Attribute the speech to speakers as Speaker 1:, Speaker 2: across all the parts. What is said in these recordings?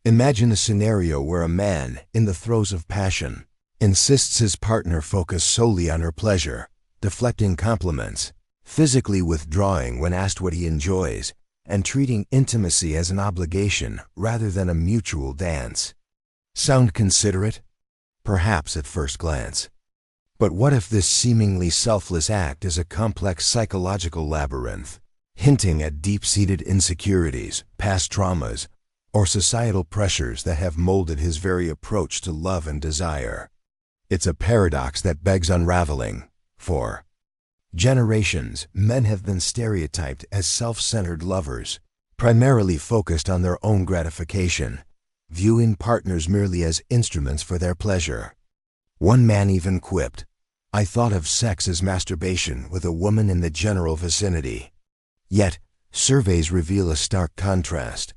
Speaker 1: Imagine a scenario where a man, in the throes of passion, insists his partner focus solely on her pleasure, deflecting compliments, physically withdrawing when asked what he enjoys, and treating intimacy as an obligation rather than a mutual dance. Sound considerate? Perhaps at first glance. But what if this seemingly selfless act is a complex psychological labyrinth, hinting at deep-seated insecurities, past traumas, or societal pressures that have molded his very approach to love and desire? It's a paradox that begs unraveling. For generations, men have been stereotyped as self-centered lovers, primarily focused on their own gratification, viewing partners merely as instruments for their pleasure. One man even quipped, "I thought of sex as masturbation with a woman in the general vicinity." Yet, surveys reveal a stark contrast.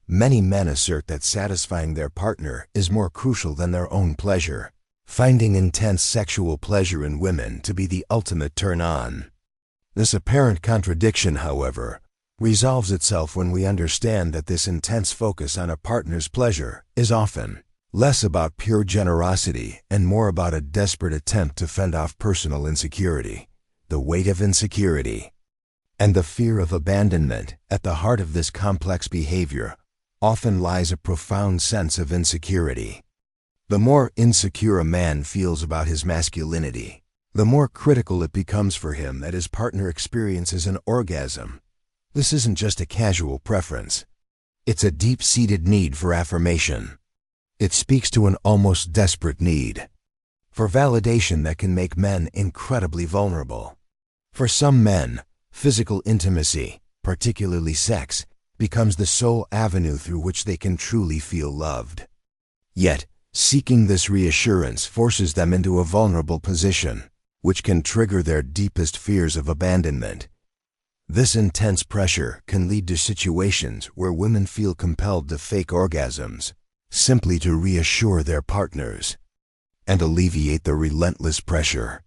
Speaker 1: Many men assert that satisfying their partner is more crucial than their own pleasure, finding intense sexual pleasure in women to be the ultimate turn-on. This apparent contradiction, however, resolves itself when we understand that this intense focus on a partner's pleasure is often less about pure generosity and more about a desperate attempt to fend off personal insecurity, the weight of insecurity, and the fear of abandonment. At the heart of this complex behavior often lies a profound sense of insecurity. The more insecure a man feels about his masculinity, the more critical it becomes for him that his partner experiences an orgasm. This isn't just a casual preference. It's a deep-seated need for affirmation. It speaks to an almost desperate need for validation that can make men incredibly vulnerable. For some men, physical intimacy, particularly sex, becomes the sole avenue through which they can truly feel loved. Yet, seeking this reassurance forces them into a vulnerable position, which can trigger their deepest fears of abandonment. This intense pressure can lead to situations where women feel compelled to fake orgasms, simply to reassure their partners and alleviate the relentless pressure.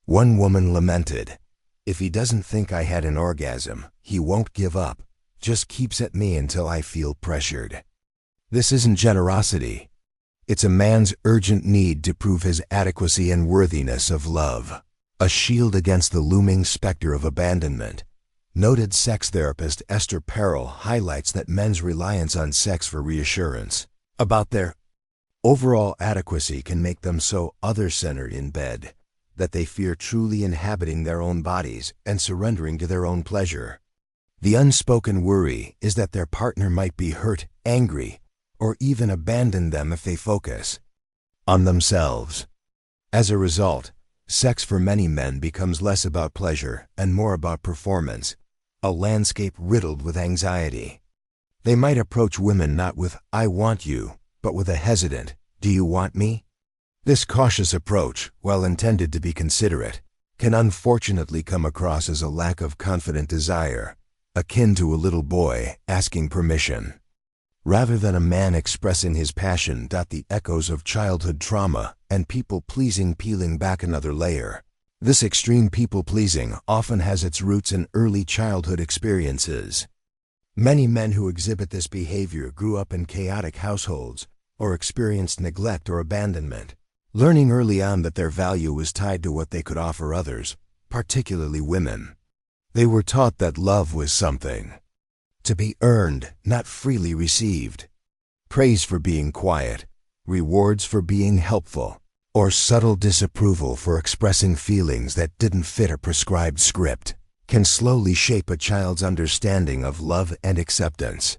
Speaker 1: One woman lamented, "If he doesn't think I had an orgasm, he won't give up, just keeps at me until I feel pressured." This isn't generosity. It's a man's urgent need to prove his adequacy and worthiness of love, a shield against the looming specter of abandonment. Noted sex therapist Esther Perel highlights that men's reliance on sex for reassurance about their overall adequacy can make them so other-centered in bed that they fear truly inhabiting their own bodies and surrendering to their own pleasure. The unspoken worry is that their partner might be hurt, angry, or even abandon them if they focus on themselves. As a result, sex for many men becomes less about pleasure and more about performance, a landscape riddled with anxiety. They might approach women not with "I want you," but with a hesitant "Do you want me?" This cautious approach, while intended to be considerate, can unfortunately come across as a lack of confident desire, akin to a little boy asking permission. Rather than a man expressing his passion, the echoes of childhood trauma and people-pleasing peeling back another layer. This extreme people-pleasing often has its roots in early childhood experiences. Many men who exhibit this behavior grew up in chaotic households or experienced neglect or abandonment, learning early on that their value was tied to what they could offer others, particularly women. They were taught that love was something to be earned, not freely received. Praise for being quiet, rewards for being helpful, or subtle disapproval for expressing feelings that didn't fit a prescribed script can slowly shape a child's understanding of love and acceptance.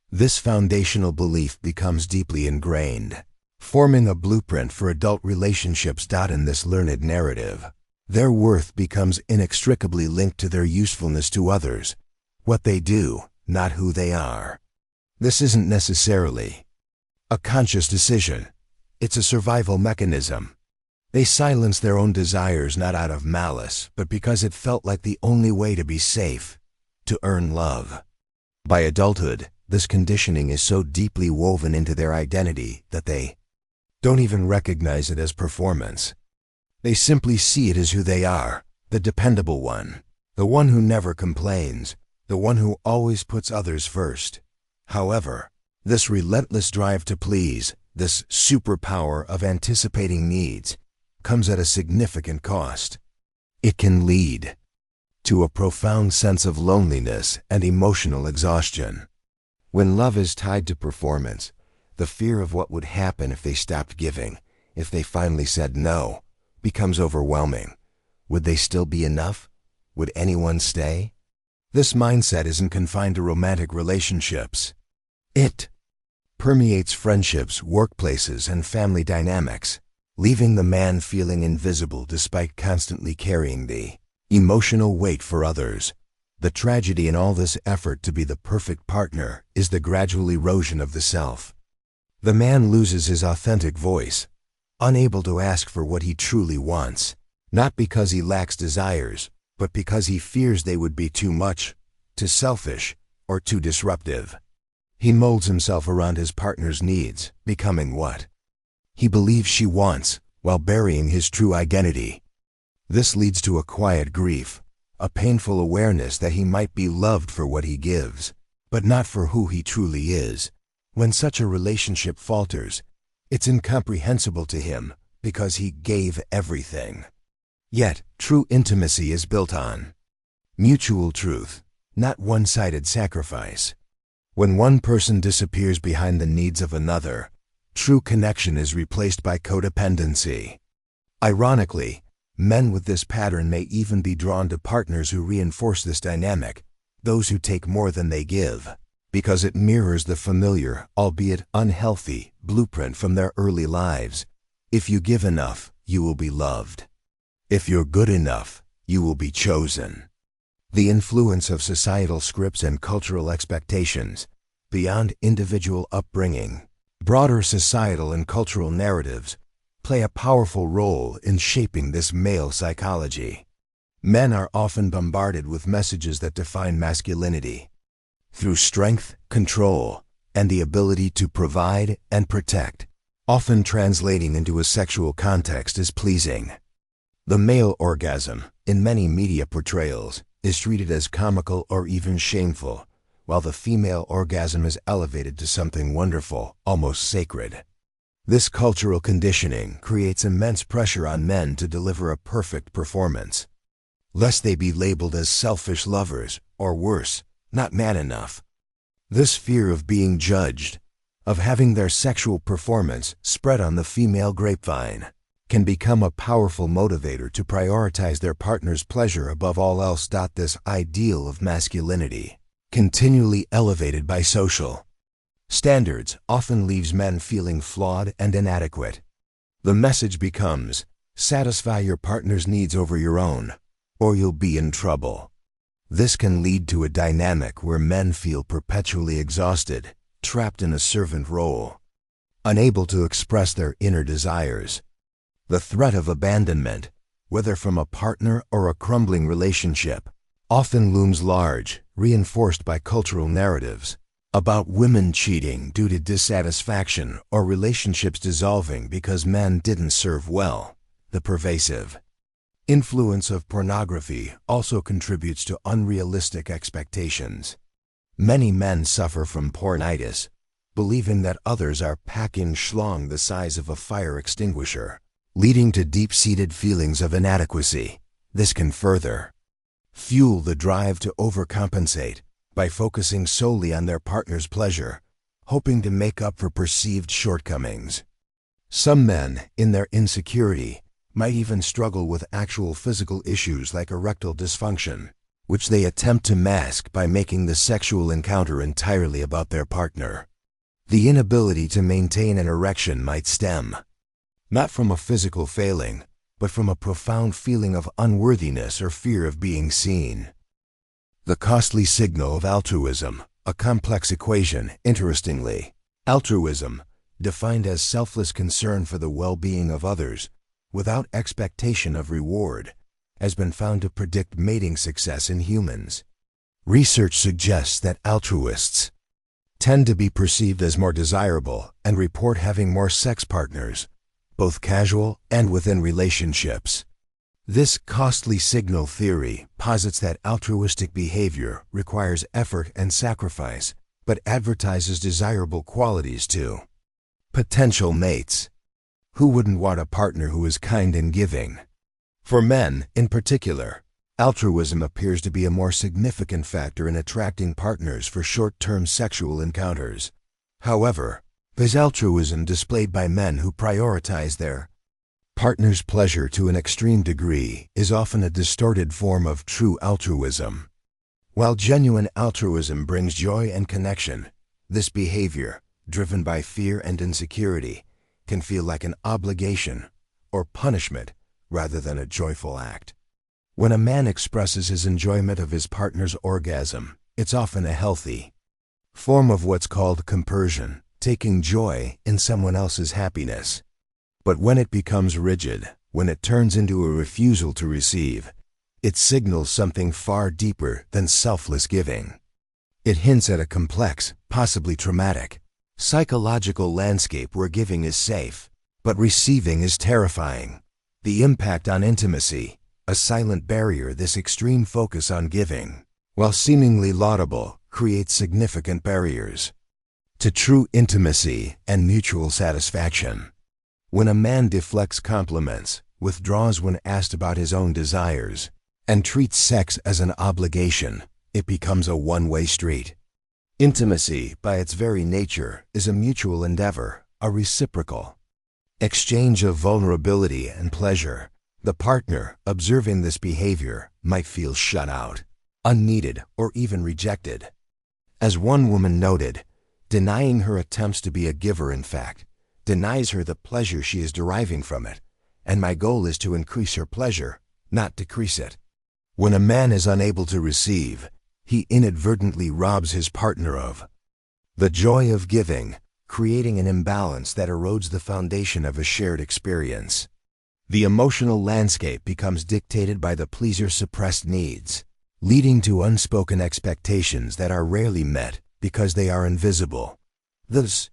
Speaker 1: This foundational belief becomes deeply ingrained, forming a blueprint for adult relationships. In this learned narrative, their worth becomes inextricably linked to their usefulness to others, what they do, not who they are. This isn't necessarily a conscious decision. It's a survival mechanism. They silence their own desires not out of malice, but because it felt like the only way to be safe, to earn love. By adulthood, this conditioning is so deeply woven into their identity that they don't even recognize it as performance. They simply see it as who they are, the dependable one, the one who never complains, the one who always puts others first. However, This relentless drive to please, this superpower of anticipating needs, comes at a significant cost. It can lead to a profound sense of loneliness and emotional exhaustion. When love is tied to performance, the fear of what would happen if they stopped giving, if they finally said no, becomes overwhelming. Would they still be enough? Would anyone stay? This mindset isn't confined to romantic relationships. It permeates friendships, workplaces, and family dynamics, leaving the man feeling invisible despite constantly carrying the emotional weight for others. The tragedy in all this effort to be the perfect partner is the gradual erosion of the self. The man loses his authentic voice, unable to ask for what he truly wants, not because he lacks desires, but because he fears they would be too much, too selfish, or too disruptive. He molds himself around his partner's needs, becoming what he believes she wants, while burying his true identity. This leads to a quiet grief, a painful awareness that he might be loved for what he gives, but not for who he truly is. When such a relationship falters, it's incomprehensible to him because he gave everything. Yet, true intimacy is built on mutual truth, not one-sided sacrifice. When one person disappears behind the needs of another, true connection is replaced by codependency. Ironically, men with this pattern may even be drawn to partners who reinforce this dynamic, those who take more than they give, because it mirrors the familiar, albeit unhealthy, blueprint from their early lives. If you give enough, you will be loved. If you're good enough, you will be chosen. The influence of societal scripts and cultural expectations, beyond individual upbringing, broader societal and cultural narratives, play a powerful role in shaping this male psychology. Men are often bombarded with messages that define masculinity through strength, control, and the ability to provide and protect, often translating into a sexual context as pleasing. The male orgasm, in many media portrayals, is treated as comical or even shameful, while the female orgasm is elevated to something wonderful, almost sacred. This cultural conditioning creates immense pressure on men to deliver a perfect performance, lest they be labeled as selfish lovers, or worse, not man enough. This fear of being judged, of having their sexual performance spread on the female grapevine, can become a powerful motivator to prioritize their partner's pleasure above all else. This ideal of masculinity, continually elevated by social standards, often leaves men feeling flawed and inadequate. The message becomes, satisfy your partner's needs over your own, or you'll be in trouble. This can lead to a dynamic where men feel perpetually exhausted, trapped in a servant role, unable to express their inner desires. The threat of abandonment, whether from a partner or a crumbling relationship, often looms large, reinforced by cultural narratives about women cheating due to dissatisfaction or relationships dissolving because men didn't serve well. The pervasive influence of pornography also contributes to unrealistic expectations. Many men suffer from pornitis, believing that others are packing schlong the size of a fire extinguisher, leading to deep-seated feelings of inadequacy. This can further fuel the drive to overcompensate by focusing solely on their partner's pleasure, hoping to make up for perceived shortcomings. Some men, in their insecurity, might even struggle with actual physical issues like erectile dysfunction, which they attempt to mask by making the sexual encounter entirely about their partner. The inability to maintain an erection might stem not from a physical failing, but from a profound feeling of unworthiness or fear of being seen. The costly signal of altruism, a complex equation. Interestingly, altruism, defined as selfless concern for the well-being of others, without expectation of reward, has been found to predict mating success in humans. Research suggests that altruists tend to be perceived as more desirable and report having more sex partners, both casual and within relationships. This costly signal theory posits that altruistic behavior requires effort and sacrifice, but advertises desirable qualities too. Potential mates. Who wouldn't want a partner who is kind and giving? For men, in particular, altruism appears to be a more significant factor in attracting partners for short-term sexual encounters. However, there's altruism displayed by men who prioritize their partner's pleasure to an extreme degree is often a distorted form of true altruism. While genuine altruism brings joy and connection, this behavior, driven by fear and insecurity, can feel like an obligation or punishment rather than a joyful act. When a man expresses his enjoyment of his partner's orgasm, it's often a healthy form of what's called compersion, taking joy in someone else's happiness. But when it becomes rigid, when it turns into a refusal to receive, it signals something far deeper than selfless giving. It hints at a complex, possibly traumatic, psychological landscape where giving is safe, but receiving is terrifying. The impact on intimacy, a silent barrier. This extreme focus on giving, while seemingly laudable, creates significant barriers to true intimacy and mutual satisfaction. When a man deflects compliments, withdraws when asked about his own desires, and treats sex as an obligation, it becomes a one-way street. Intimacy, by its very nature, is a mutual endeavor, a reciprocal exchange of vulnerability and pleasure. The partner, observing this behavior, might feel shut out, unneeded, or even rejected. As one woman noted, denying her attempts to be a giver, in fact, denies her the pleasure she is deriving from it, and my goal is to increase her pleasure, not decrease it. When a man is unable to receive, he inadvertently robs his partner of the joy of giving, creating an imbalance that erodes the foundation of a shared experience. The emotional landscape becomes dictated by the pleaser's suppressed needs, leading to unspoken expectations that are rarely met because they are invisible. This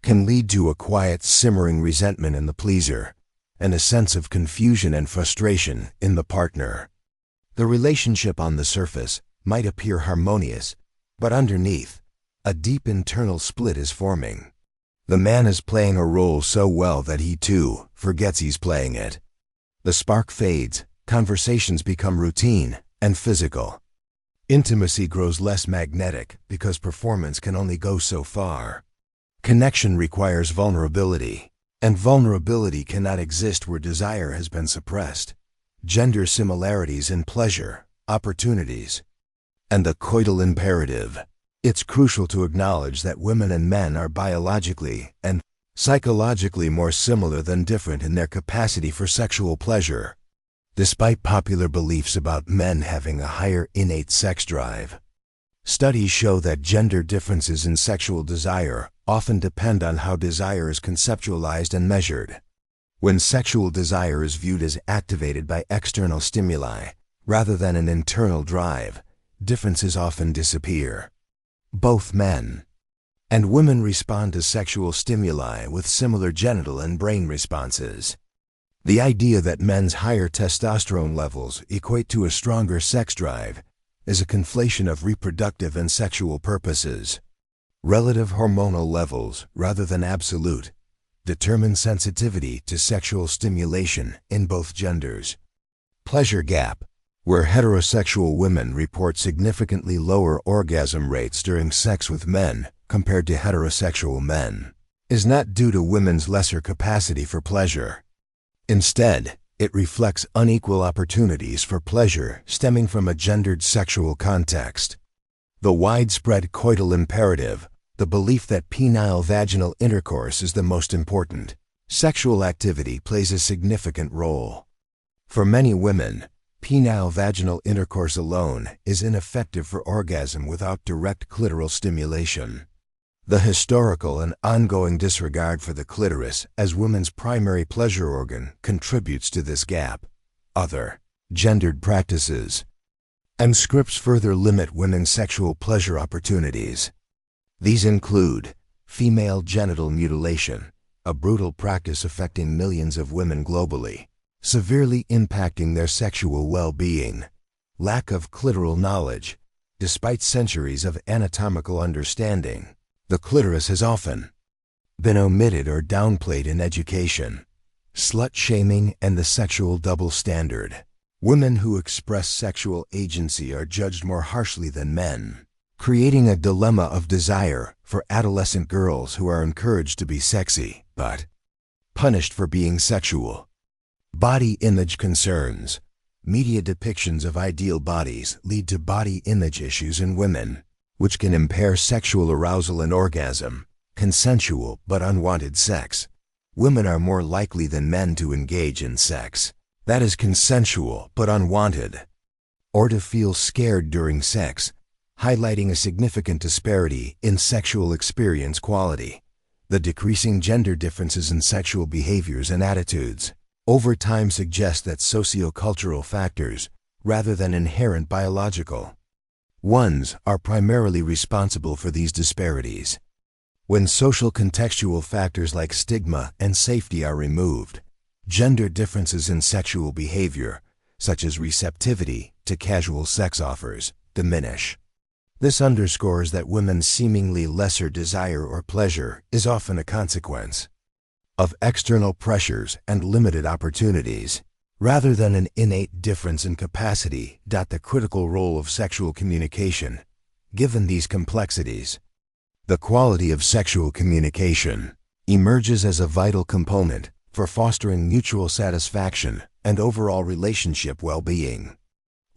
Speaker 1: can lead to a quiet, simmering resentment in the pleaser, and a sense of confusion and frustration in the partner. The relationship on the surface might appear harmonious, but underneath, a deep internal split is forming. The man is playing a role so well that he too forgets he's playing it. The spark fades, conversations become routine and physical. Intimacy grows less magnetic because performance can only go so far. Connection requires vulnerability, and vulnerability cannot exist where desire has been suppressed. Gender similarities in pleasure, opportunities, and the coital imperative. It's crucial to acknowledge that women and men are biologically and psychologically more similar than different in their capacity for sexual pleasure. Despite popular beliefs about men having a higher innate sex drive, studies show that gender differences in sexual desire often depend on how desire is conceptualized and measured. When sexual desire is viewed as activated by external stimuli rather than an internal drive, differences often disappear. Both men and women respond to sexual stimuli with similar genital and brain responses. The idea that men's higher testosterone levels equate to a stronger sex drive is a conflation of reproductive and sexual purposes. Relative hormonal levels, rather than absolute, determine sensitivity to sexual stimulation in both genders. Pleasure gap, where heterosexual women report significantly lower orgasm rates during sex with men compared to heterosexual men, is not due to women's lesser capacity for pleasure. Instead, it reflects unequal opportunities for pleasure stemming from a gendered sexual context. The widespread coital imperative, the belief that penile vaginal intercourse is the most important sexual activity, plays a significant role. For many women, penile vaginal intercourse alone is ineffective for orgasm without direct clitoral stimulation. The historical and ongoing disregard for the clitoris as women's primary pleasure organ contributes to this gap. Other gendered practices and scripts further limit women's sexual pleasure opportunities. These include female genital mutilation, a brutal practice affecting millions of women globally, severely impacting their sexual well-being; lack of clitoral knowledge, Despite centuries of anatomical understanding, the clitoris has often been omitted or downplayed in education. Slut-shaming and the sexual double standard. Women who express sexual agency are judged more harshly than men, creating a dilemma of desire for adolescent girls who are encouraged to be sexy, but punished for being sexual. Body image concerns. Media depictions of ideal bodies lead to body image issues in women, which can impair sexual arousal and orgasm. Consensual but unwanted sex. Women are more likely than men to engage in sex that is consensual but unwanted, or to feel scared during sex, highlighting a significant disparity in sexual experience quality. The decreasing gender differences in sexual behaviors and attitudes over time suggest that sociocultural factors, rather than inherent biological ones, are primarily responsible for these disparities. When social contextual factors like stigma and safety are removed, gender differences in sexual behavior, such as receptivity to casual sex offers, diminish. This underscores that women's seemingly lesser desire or pleasure is often a consequence of external pressures and limited opportunities, rather than an innate difference in capacity. The critical role of sexual communication. Given these complexities, the quality of sexual communication emerges as a vital component for fostering mutual satisfaction and overall relationship well-being.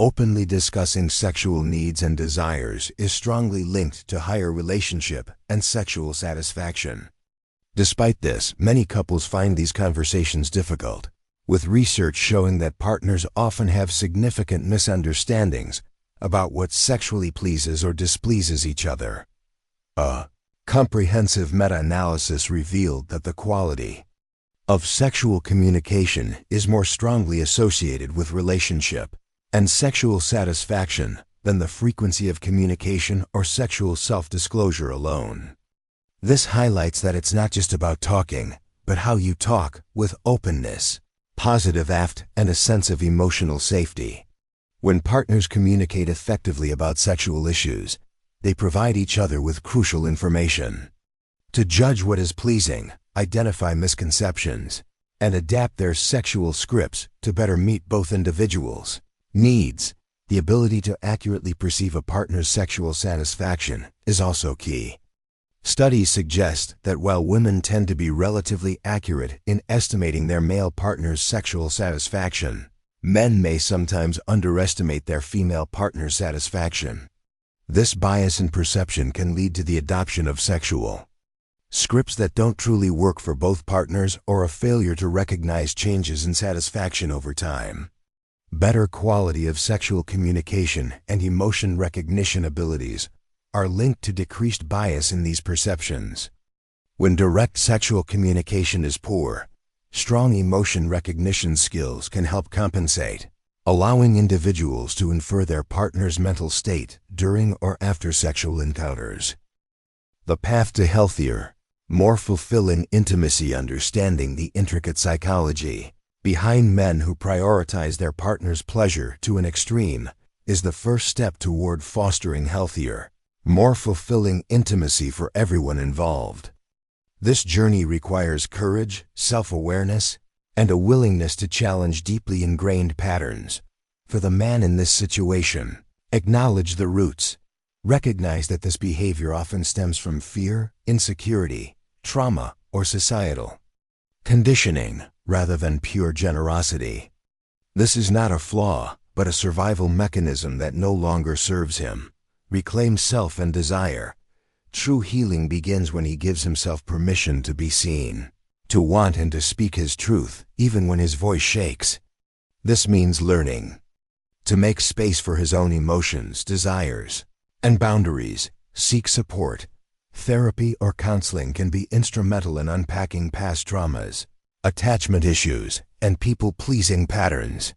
Speaker 1: Openly discussing sexual needs and desires is strongly linked to higher relationship and sexual satisfaction. Despite this, many couples find these conversations difficult, with research showing that partners often have significant misunderstandings about what sexually pleases or displeases each other. A comprehensive meta-analysis revealed that the quality of sexual communication is more strongly associated with relationship and sexual satisfaction than the frequency of communication or sexual self-disclosure alone. This highlights that it's not just about talking, but how you talk with openness, positive affect, and a sense of emotional safety. When partners communicate effectively about sexual issues, they provide each other with crucial information to judge what is pleasing, identify misconceptions, and adapt their sexual scripts to better meet both individuals' needs. The ability to accurately perceive a partner's sexual satisfaction is also key. Studies suggest that while women tend to be relatively accurate in estimating their male partner's sexual satisfaction, men may sometimes underestimate their female partner's satisfaction. This bias in perception can lead to the adoption of sexual scripts that don't truly work for both partners, or a failure to recognize changes in satisfaction over time. Better quality of sexual communication and emotion recognition abilities are linked to decreased bias in these perceptions. When direct sexual communication is poor, strong emotion recognition skills can help compensate, allowing individuals to infer their partner's mental state during or after sexual encounters. The path to healthier, more fulfilling intimacy. Understanding the intricate psychology behind men who prioritize their partner's pleasure to an extreme is the first step toward fostering healthier, more fulfilling intimacy for everyone involved. This journey requires courage, self-awareness, and a willingness to challenge deeply ingrained patterns. For the man in this situation, acknowledge the roots. Recognize that this behavior often stems from fear, insecurity, trauma, or societal conditioning, rather than pure generosity. This is not a flaw, but a survival mechanism that no longer serves him. Reclaim self and desire. True healing begins when he gives himself permission to be seen, to want, and to speak his truth, even when his voice shakes. This means learning to make space for his own emotions, desires, and boundaries. Seek support. Therapy or counseling can be instrumental in unpacking past traumas, attachment issues, and people-pleasing patterns.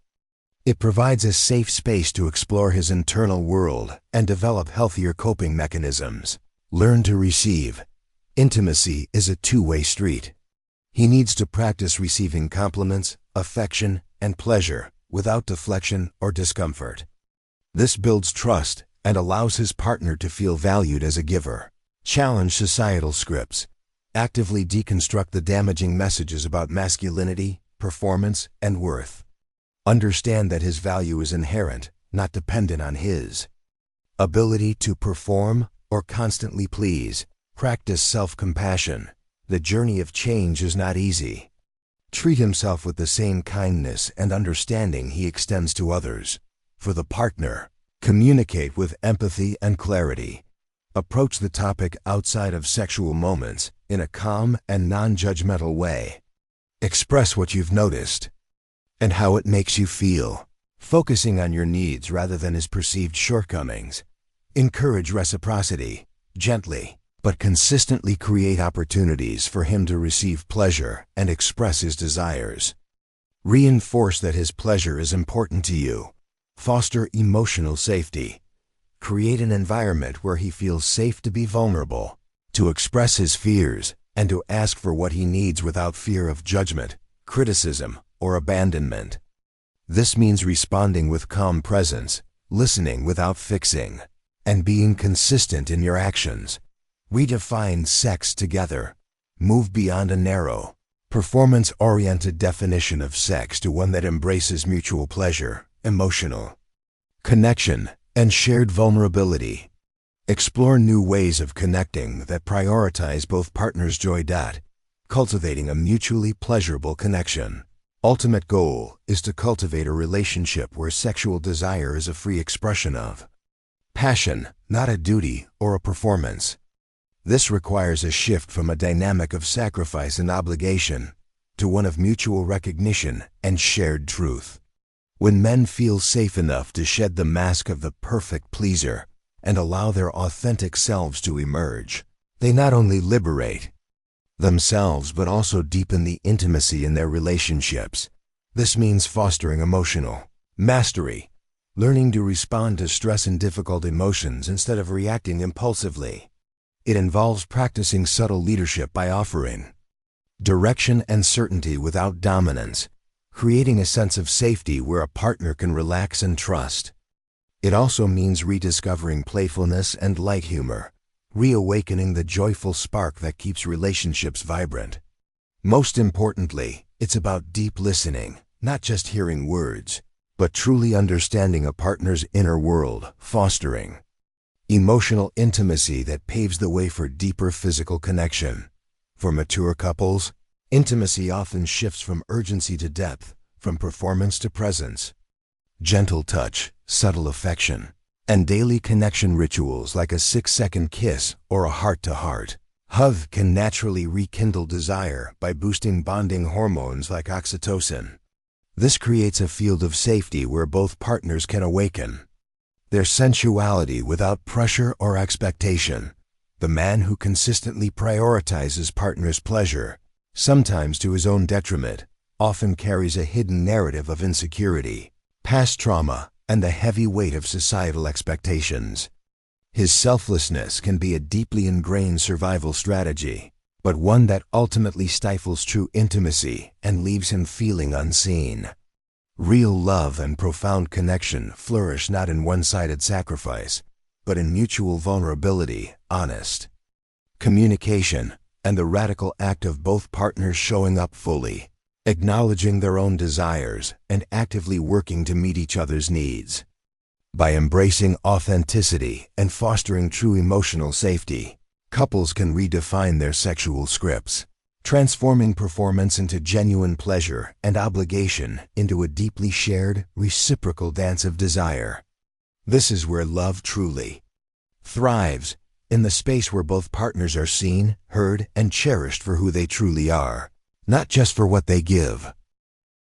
Speaker 1: It provides a safe space to explore his internal world and develop healthier coping mechanisms. Learn to receive. Intimacy is a two-way street. He needs to practice receiving compliments, affection, and pleasure without deflection or discomfort. This builds trust and allows his partner to feel valued as a giver. Challenge societal scripts. Actively deconstruct the damaging messages about masculinity, performance, and worth. Understand that his value is inherent, not dependent on his ability to perform or constantly please. Practice self-compassion. The journey of change is not easy. Treat himself with the same kindness and understanding he extends to others. For the partner, communicate with empathy and clarity. Approach the topic outside of sexual moments in a calm and non-judgmental way. Express what you've noticed and how it makes you feel, focusing on your needs rather than his perceived shortcomings. Encourage reciprocity, gently, but consistently create opportunities for him to receive pleasure and express his desires. Reinforce that his pleasure is important to you. Foster emotional safety. Create an environment where he feels safe to be vulnerable, to express his fears, and to ask for what he needs without fear of judgment, criticism, or abandonment. This means responding with calm presence, listening without fixing, and being consistent in your actions. Redefine sex together. Move beyond a narrow, performance-oriented definition of sex to one that embraces mutual pleasure, emotional connection, and shared vulnerability. Explore new ways of connecting that prioritize both partners' joy. Cultivating a mutually pleasurable connection. Ultimate goal is to cultivate a relationship where sexual desire is a free expression of passion, not a duty or a performance. This requires a shift from a dynamic of sacrifice and obligation to one of mutual recognition and shared truth. When men feel safe enough to shed the mask of the perfect pleaser and allow their authentic selves to emerge, they not only liberate themselves but also deepen the intimacy in their relationships. This means fostering emotional mastery, learning to respond to stress and difficult emotions instead of reacting impulsively. It involves practicing subtle leadership by offering direction and certainty without dominance, creating a sense of safety where a partner can relax and trust. It also means rediscovering playfulness and light humor, reawakening the joyful spark that keeps relationships vibrant. Most importantly, it's about deep listening, not just hearing words, but truly understanding a partner's inner world, fostering emotional intimacy that paves the way for deeper physical connection. For mature couples, intimacy often shifts from urgency to depth, from performance to presence. Gentle touch, subtle affection, and daily connection rituals like a 6-second kiss or a heart-to-heart hug can naturally rekindle desire by boosting bonding hormones like oxytocin. This creates a field of safety where both partners can awaken their sensuality without pressure or expectation. The man who consistently prioritizes partner's pleasure, sometimes to his own detriment, often carries a hidden narrative of insecurity, past trauma, and the heavy weight of societal expectations. His selflessness can be a deeply ingrained survival strategy, but one that ultimately stifles true intimacy and leaves him feeling unseen. Real love and profound connection flourish not in one-sided sacrifice, but in mutual vulnerability, honest communication, and the radical act of both partners showing up fully, acknowledging their own desires, and actively working to meet each other's needs. By embracing authenticity and fostering true emotional safety, couples can redefine their sexual scripts, transforming performance into genuine pleasure and obligation into a deeply shared, reciprocal dance of desire. This is where love truly thrives, in the space where both partners are seen, heard, and cherished for who they truly are, not just for what they give.